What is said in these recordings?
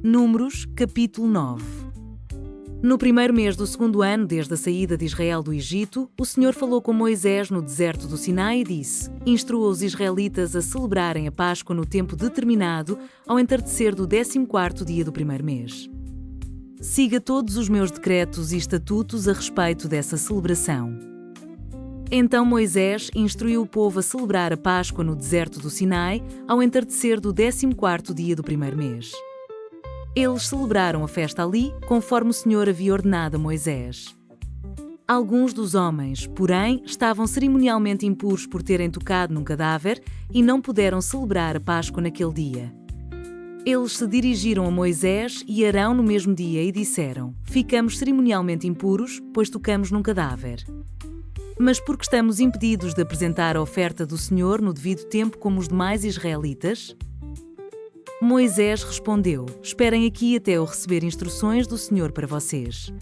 Números, capítulo 9. No primeiro mês do segundo ano desde a saída de Israel do Egito, o Senhor falou com Moisés no deserto do Sinai e disse: Instrua os israelitas a celebrarem a Páscoa no tempo determinado, ao entardecer do 14º dia do primeiro mês. Siga todos os meus decretos e estatutos a respeito dessa celebração. Então Moisés instruiu o povo a celebrar a Páscoa no deserto do Sinai, ao entardecer do 14º dia do primeiro mês. Eles celebraram a festa ali, conforme o Senhor havia ordenado a Moisés. Alguns dos homens, porém, estavam cerimonialmente impuros por terem tocado num cadáver e não puderam celebrar a Páscoa naquele dia. Eles se dirigiram a Moisés e Arão no mesmo dia e disseram: Ficamos cerimonialmente impuros, pois tocamos num cadáver. Mas porque estamos impedidos de apresentar a oferta do Senhor no devido tempo como os demais israelitas? Moisés respondeu: Esperem aqui até eu receber instruções do Senhor para vocês.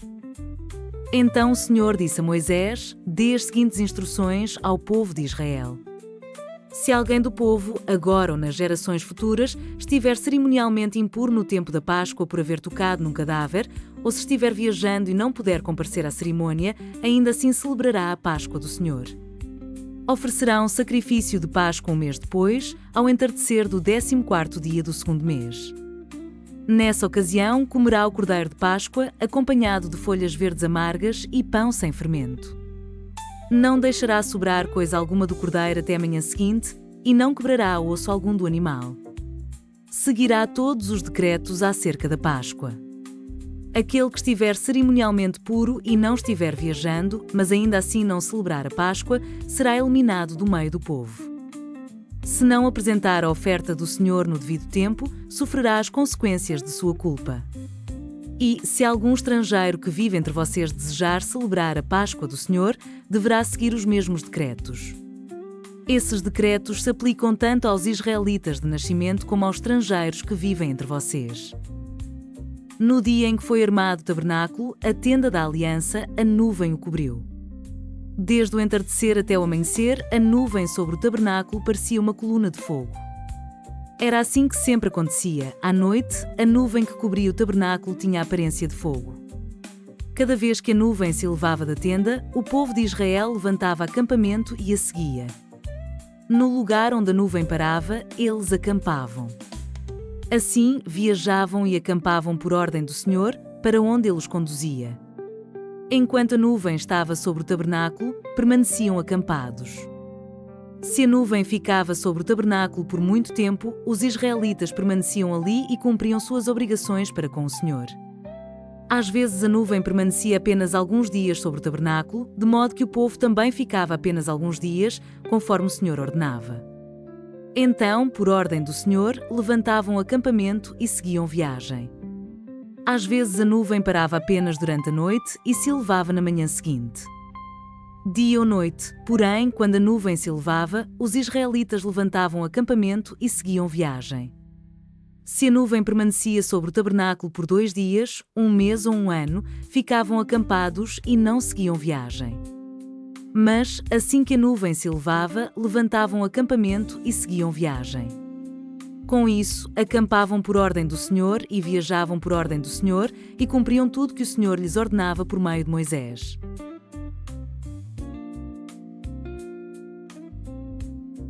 Então o Senhor disse a Moisés: Dê as seguintes instruções ao povo de Israel. Se alguém do povo, agora ou nas gerações futuras, estiver cerimonialmente impuro no tempo da Páscoa por haver tocado num cadáver, ou se estiver viajando e não puder comparecer à cerimônia, ainda assim celebrará a Páscoa do Senhor. Oferecerá um sacrifício de Páscoa um mês depois, ao entardecer do 14º dia do segundo mês. Nessa ocasião, comerá o cordeiro de Páscoa, acompanhado de folhas verdes amargas e pão sem fermento. Não deixará sobrar coisa alguma do cordeiro até a manhã seguinte, e não quebrará osso algum do animal. Seguirá todos os decretos acerca da Páscoa. Aquele que estiver cerimonialmente puro e não estiver viajando, mas ainda assim não celebrar a Páscoa, será eliminado do meio do povo. Se não apresentar a oferta do Senhor no devido tempo, sofrerá as consequências de sua culpa. E, se algum estrangeiro que vive entre vocês desejar celebrar a Páscoa do Senhor, deverá seguir os mesmos decretos. Esses decretos se aplicam tanto aos israelitas de nascimento como aos estrangeiros que vivem entre vocês. No dia em que foi armado o tabernáculo, a tenda da aliança, a nuvem o cobriu. Desde o entardecer até o amanhecer, a nuvem sobre o tabernáculo parecia uma coluna de fogo. Era assim que sempre acontecia. À noite, a nuvem que cobria o tabernáculo tinha a aparência de fogo. Cada vez que a nuvem se elevava da tenda, o povo de Israel levantava acampamento e a seguia. No lugar onde a nuvem parava, eles acampavam. Assim, viajavam e acampavam por ordem do Senhor, para onde ele os conduzia. Enquanto a nuvem estava sobre o tabernáculo, permaneciam acampados. Se a nuvem ficava sobre o tabernáculo por muito tempo, os israelitas permaneciam ali e cumpriam suas obrigações para com o Senhor. Às vezes a nuvem permanecia apenas alguns dias sobre o tabernáculo, de modo que o povo também ficava apenas alguns dias, conforme o Senhor ordenava. Então, por ordem do Senhor, levantavam acampamento e seguiam viagem. Às vezes a nuvem parava apenas durante a noite e se elevava na manhã seguinte. Dia ou noite, porém, quando a nuvem se elevava, os israelitas levantavam acampamento e seguiam viagem. Se a nuvem permanecia sobre o tabernáculo por 2 dias, um mês ou um ano, ficavam acampados e não seguiam viagem. Mas, assim que a nuvem se elevava, levantavam acampamento e seguiam viagem. Com isso, acampavam por ordem do Senhor e viajavam por ordem do Senhor e cumpriam tudo que o Senhor lhes ordenava por meio de Moisés.